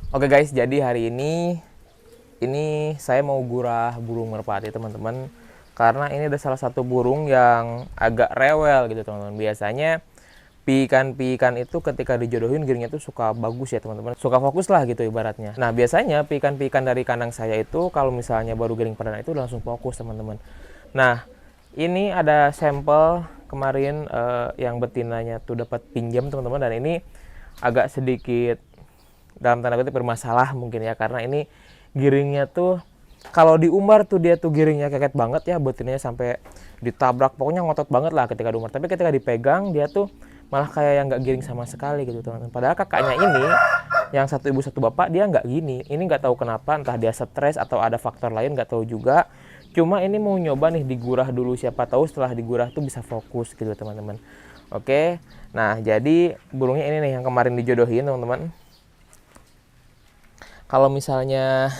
Oke guys, jadi hari ini saya mau gurah burung merpati teman-teman. Karena ini ada salah satu burung yang agak rewel gitu teman-teman. Biasanya piikan-piikan itu ketika dijodohin giringnya tuh suka bagus ya teman-teman. Suka fokus lah gitu ibaratnya. Nah biasanya piikan-piikan dari kandang saya itu kalau misalnya baru giring perdana itu langsung fokus teman-teman. Nah ini ada sampel kemarin yang betinanya tuh dapat pinjam teman-teman, dan ini agak sedikit dalam tanda kutip bermasalah mungkin ya, karena ini giringnya tuh kalau diumbar tuh dia tuh giringnya keket banget ya, betinanya sampai ditabrak, pokoknya ngotot banget lah ketika diumbar. Tapi ketika dipegang dia tuh malah kayak yang nggak giring sama sekali gitu teman-teman. Padahal kakaknya ini yang satu ibu satu bapak dia nggak gini. Ini nggak tahu kenapa, entah dia stres atau ada faktor lain nggak tahu juga. Cuma ini mau nyoba nih digurah dulu, siapa tahu setelah digurah tuh bisa fokus gitu teman-teman. Oke, nah jadi burungnya ini nih yang kemarin dijodohin teman-teman. Kalau misalnya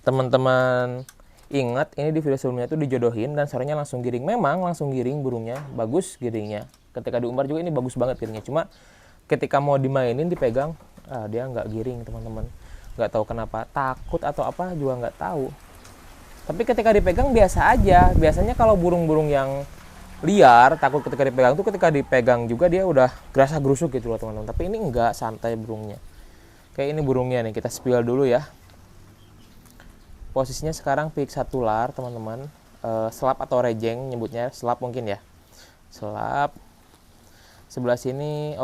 teman-teman ingat, ini di video sebelumnya itu dijodohin dan sorenya langsung giring. Memang langsung giring burungnya, bagus giringnya. Ketika diumbar juga ini bagus banget giringnya. Cuma ketika mau dimainin dipegang, dia nggak giring teman-teman. Nggak tahu kenapa, takut atau apa juga nggak tahu. Tapi ketika dipegang biasa aja. Biasanya kalau burung-burung yang liar takut ketika dipegang tuh, ketika dipegang juga dia udah gerasa gerusuk gitu loh teman-teman. Tapi ini enggak, santai burungnya. Kayak ini burungnya nih, kita spill dulu ya. Posisinya sekarang piik satu lar teman-teman. Selap atau rejeng nyebutnya, selap mungkin ya. Selap. Sebelah sini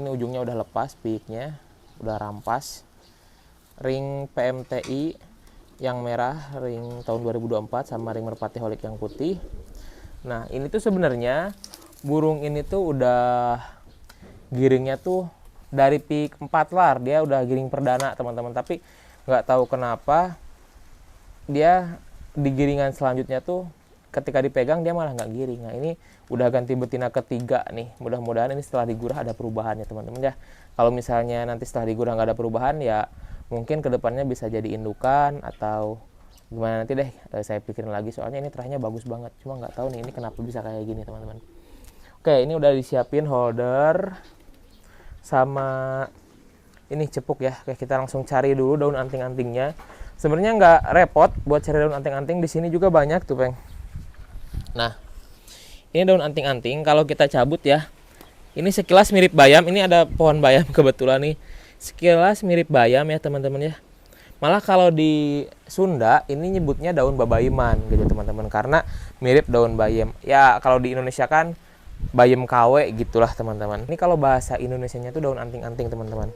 ini ujungnya udah lepas piiknya, udah rampas. Ring PMTI yang merah, ring tahun 2024 sama ring merpati holik yang putih. Nah ini tuh sebenarnya burung ini tuh udah giringnya tuh dari piik 4 lar, dia udah giring perdana teman-teman. Tapi nggak tahu kenapa dia di giringan selanjutnya tuh ketika dipegang dia malah nggak giring. Nah ini udah ganti betina ketiga nih. Mudah-mudahan ini setelah digurah ada perubahannya teman-teman ya. Kalau misalnya nanti setelah digurah nggak ada perubahan ya mungkin kedepannya bisa jadi indukan atau gimana nanti deh. Saya pikirin lagi, soalnya ini terakhirnya bagus banget. Cuma nggak tahu nih ini kenapa bisa kayak gini teman-teman. Oke, ini udah disiapin holder sama ini cepuk ya. Oke, kita langsung cari dulu daun anting-antingnya. Sebenarnya nggak repot buat cari daun anting-anting, di sini juga banyak tuh peng. Nah ini daun anting-anting kalau kita cabut ya, ini sekilas mirip bayam. Ini ada pohon bayam kebetulan nih, sekilas mirip bayam ya teman-teman ya. Malah kalau di Sunda ini nyebutnya daun babaiman gitu teman-teman, karena mirip daun bayam ya. Kalau di Indonesia kan bayam kawe gitulah teman-teman. Ini kalau bahasa Indonesianya tuh daun anting-anting teman-teman.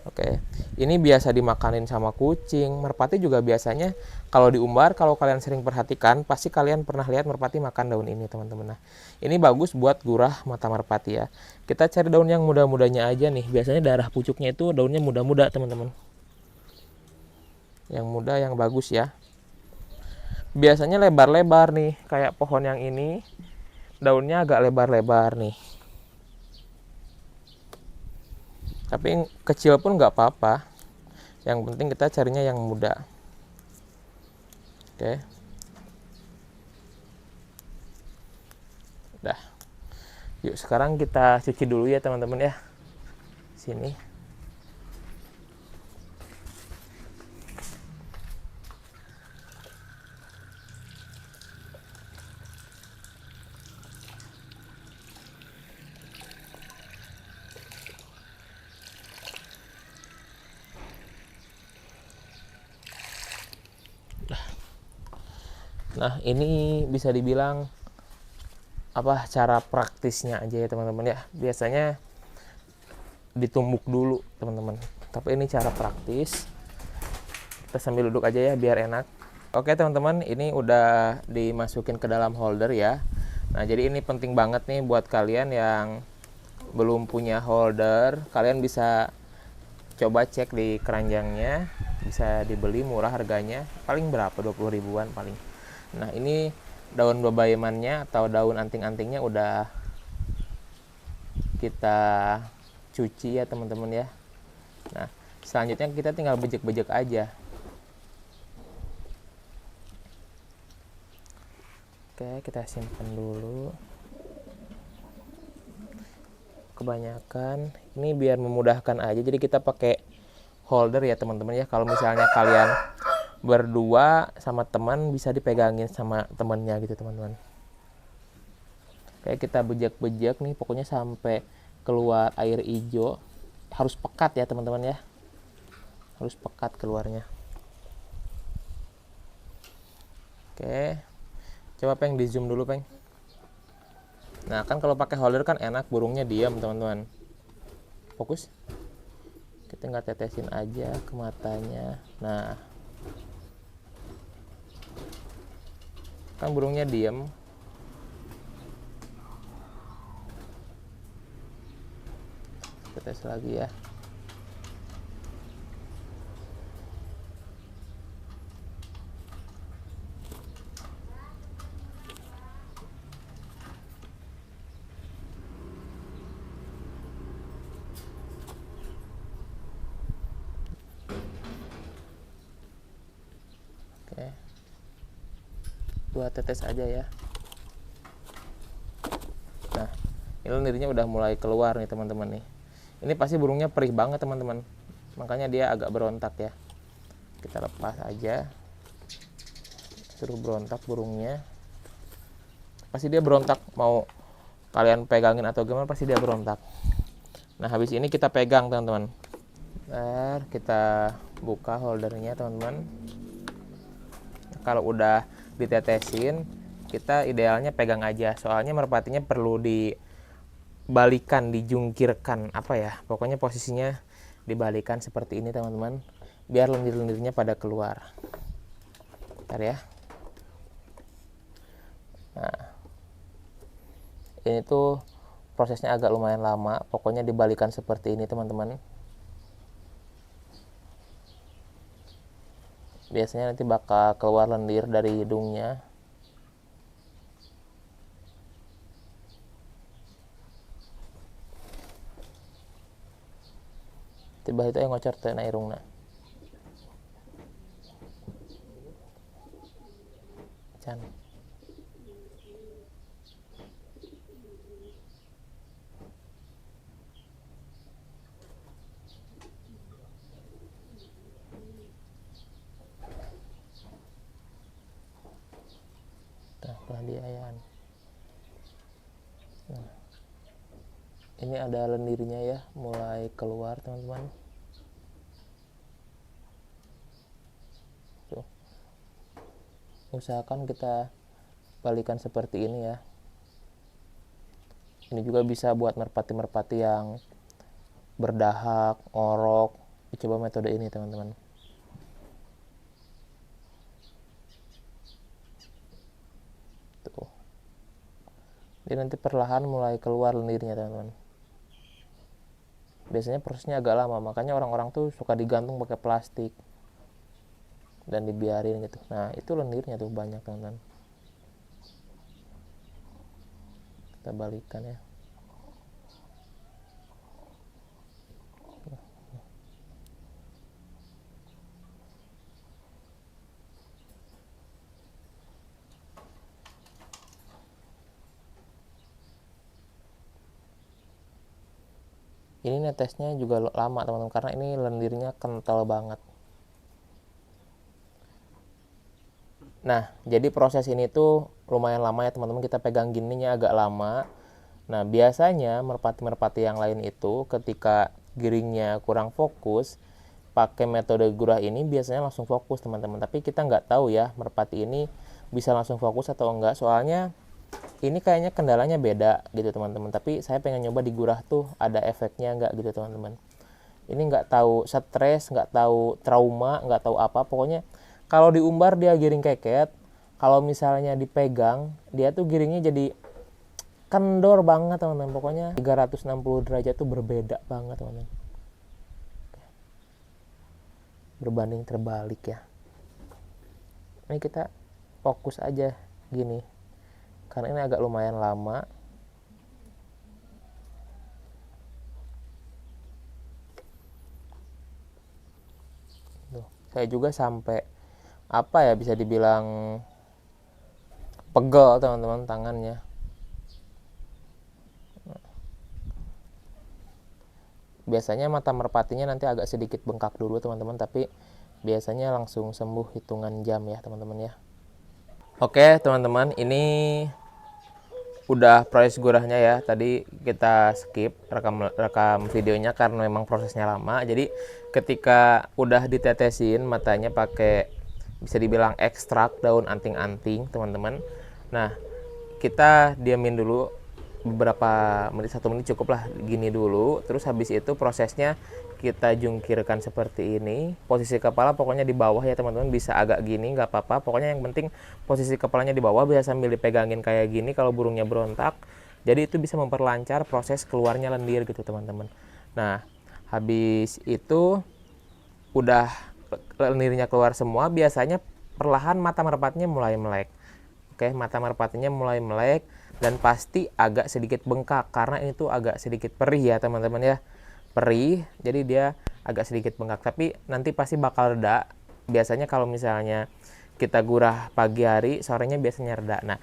Oke, ini biasa dimakanin sama kucing. Merpati juga biasanya kalau diumbar, kalau kalian sering perhatikan pasti kalian pernah lihat merpati makan daun ini teman-teman. Nah ini bagus buat gurah mata merpati ya. Kita cari daun yang muda-mudanya aja nih. Biasanya darah pucuknya itu daunnya muda-muda teman-teman, yang muda yang bagus ya. Biasanya lebar-lebar nih, kayak pohon yang ini daunnya agak lebar-lebar nih. Tapi kecil pun nggak apa-apa, yang penting kita carinya yang muda. Oke, udah. Yuk sekarang kita cuci dulu ya teman-teman ya. Sini. Nah ini bisa dibilang apa, cara praktisnya aja ya teman-teman ya. Biasanya ditumbuk dulu teman-teman, tapi ini cara praktis. Kita sambil duduk aja ya biar enak. Oke teman-teman, ini udah dimasukin ke dalam holder ya. Nah jadi ini penting banget nih buat kalian yang belum punya holder. Kalian bisa coba cek di keranjangnya, bisa dibeli murah harganya, paling berapa, 20 ribuan paling. Nah ini daun babaimannya atau daun anting-antingnya udah kita cuci ya teman-teman ya. Nah selanjutnya kita tinggal bejek-bejek aja. Oke, kita simpan dulu. Kebanyakan ini biar memudahkan aja, jadi kita pakai holder ya teman-teman ya. Kalau misalnya kalian berdua sama teman, bisa dipegangin sama temennya gitu teman-teman. Kayak kita bejek-bejek nih, pokoknya sampai keluar air hijau. Harus pekat ya teman-teman ya, harus pekat keluarnya. Oke, coba Peng di zoom dulu Peng. Nah kan kalau pakai holder kan enak, burungnya diam teman-teman. Fokus, kita tinggal tetesin aja ke matanya. Nah kan burungnya diam. Tetes lagi ya. Oke, 2 tetes aja ya. Nah ini lendirnya udah mulai keluar nih teman-teman nih. Ini pasti burungnya perih banget teman-teman, makanya dia agak berontak ya. Kita lepas aja, suruh berontak burungnya. Pasti dia berontak, mau kalian pegangin atau gimana pasti dia berontak. Nah habis ini kita pegang teman-teman. Bentar, kita buka holdernya teman-teman. Kalau udah ditetesin, kita idealnya pegang aja, soalnya merpatinya perlu dibalikan, dijungkirkan, apa ya, pokoknya posisinya dibalikan seperti ini teman-teman, biar lendir-lendirnya pada keluar. Bentar ya. Nah ini tuh prosesnya agak lumayan lama, pokoknya dibalikan seperti ini teman-teman. Biasanya nanti bakal keluar lendir dari hidungnya. Tiba itu yang ngocor teh na irungna. Can. Nah, diayan. Nah, ini ada lendirnya ya, mulai keluar teman-teman. Tuh. Usahakan kita balikan seperti ini ya. Ini juga bisa buat merpati-merpati yang berdahak, ngorok. Coba metode ini teman-teman. Tuh. Dia nanti perlahan mulai keluar lendirnya teman-teman. Biasanya prosesnya agak lama, makanya orang-orang tuh suka digantung pakai plastik dan dibiarin gitu. Nah itu lendirnya tuh banyak teman-teman. Kita balikan ya. Ini netesnya juga lama teman-teman, karena ini lendirnya kental banget. Nah jadi proses ini tuh lumayan lama ya teman-teman, kita pegang gininya agak lama. Nah biasanya merpati-merpati yang lain itu ketika giringnya kurang fokus, pakai metode gurah ini biasanya langsung fokus teman-teman. Tapi kita nggak tahu ya merpati ini bisa langsung fokus atau enggak, soalnya ini kayaknya kendalanya beda gitu teman-teman. Tapi saya pengen nyoba di gurah tuh ada efeknya enggak gitu teman-teman. Ini nggak tahu stres, nggak tahu trauma, nggak tahu apa, pokoknya kalau diumbar dia giring keket, kalau misalnya dipegang dia tuh giringnya jadi kendor banget teman-teman. Pokoknya 360 derajat tuh berbeda banget teman-teman, berbanding terbalik ya. Ini kita fokus aja gini, karena ini agak lumayan lama. Tuh, saya juga sampai apa ya, bisa dibilang pegel teman-teman tangannya. Biasanya mata merpatinya nanti agak sedikit bengkak dulu teman-teman, tapi biasanya langsung sembuh hitungan jam ya teman-teman ya. Oke teman-teman, ini udah proses gurahnya ya. Tadi kita skip rekam videonya karena memang prosesnya lama. Jadi ketika udah ditetesin matanya pakai, bisa dibilang ekstrak daun anting-anting teman-teman. Nah, kita diamin dulu beberapa menit, 1 menit cukup lah, gini dulu. Terus habis itu prosesnya kita jungkirkan seperti ini. Posisi kepala pokoknya di bawah ya teman-teman, bisa agak gini nggak apa-apa, pokoknya yang penting posisi kepalanya di bawah, bisa sambil dipegangin kayak gini kalau burungnya berontak. Jadi itu bisa memperlancar proses keluarnya lendir gitu teman-teman. Nah, habis itu udah lendirnya keluar semua, biasanya perlahan mata merpatinya mulai melek. Oke, mata merpatinya mulai melek dan pasti agak sedikit bengkak karena ini tuh agak sedikit perih ya teman-teman ya. Perih, jadi dia agak sedikit bengkak, tapi nanti pasti bakal reda. Biasanya kalau misalnya kita gurah pagi hari, sorenya biasanya reda. Nah,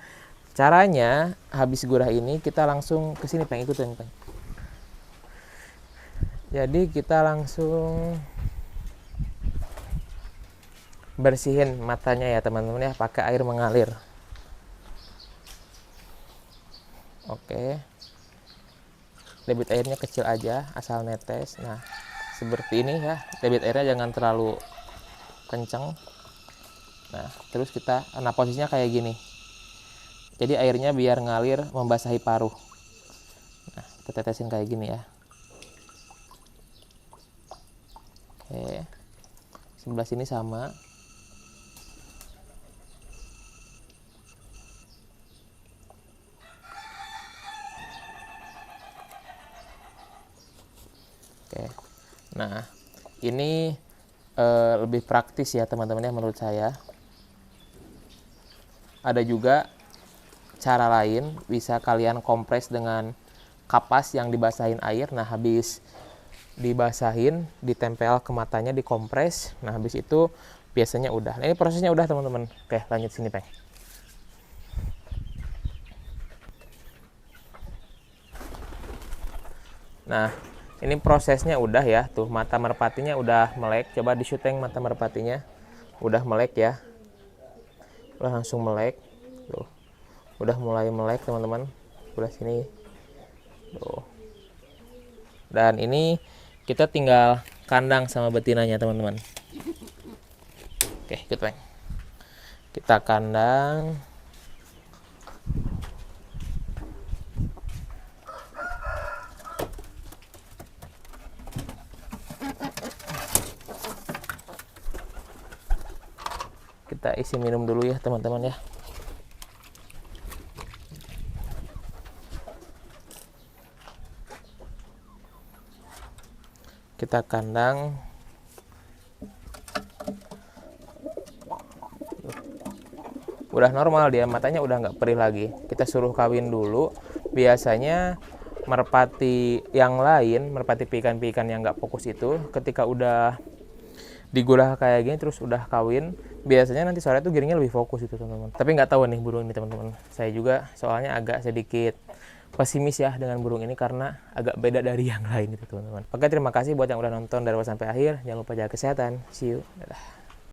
caranya habis gurah ini kita langsung ke sini, Peng, ikutin, Peng. Jadi kita langsung bersihin matanya ya teman-teman ya, pakai air mengalir. Oke, debit airnya kecil aja, asal netes. Nah, seperti ini ya, debit airnya jangan terlalu kenceng. Nah, terus nah posisinya kayak gini, jadi airnya biar ngalir membasahi paruh. Nah, kita tetesin kayak gini ya. Oke, sebelah sini sama. Oke, nah ini lebih praktis ya teman-teman ya menurut saya. Ada juga cara lain, bisa kalian kompres dengan kapas yang dibasahin air. Nah, habis dibasahin, ditempel ke matanya, dikompres. Nah, habis itu biasanya udah. Nah, ini prosesnya udah teman-teman. Oke, lanjut sini, Peng. Nah, ini prosesnya udah ya, tuh mata merpatinya udah melek. Coba di syuting mata merpatinya, udah melek ya, udah langsung melek. Tuh, udah mulai melek teman-teman. Udah sini, tuh. Dan ini kita tinggal kandang sama betinanya teman-teman. Oke, ikut, Peng. Kita kandang. Kita isi minum dulu ya teman-teman ya. Kita kandang. Udah normal dia, matanya udah nggak perih lagi. Kita suruh kawin dulu. Biasanya merpati yang lain, merpati pikan-pikan yang nggak fokus itu, ketika udah digurah kayak gini terus udah kawin, biasanya nanti sore tuh giringnya lebih fokus itu teman-teman. Tapi nggak tahu nih burung ini teman-teman. Saya juga soalnya agak sedikit pesimis ya dengan burung ini karena agak beda dari yang lain itu teman-teman. Oke, terima kasih buat yang udah nonton dari awal sampai akhir. Jangan lupa jaga kesehatan. See you. Dadah.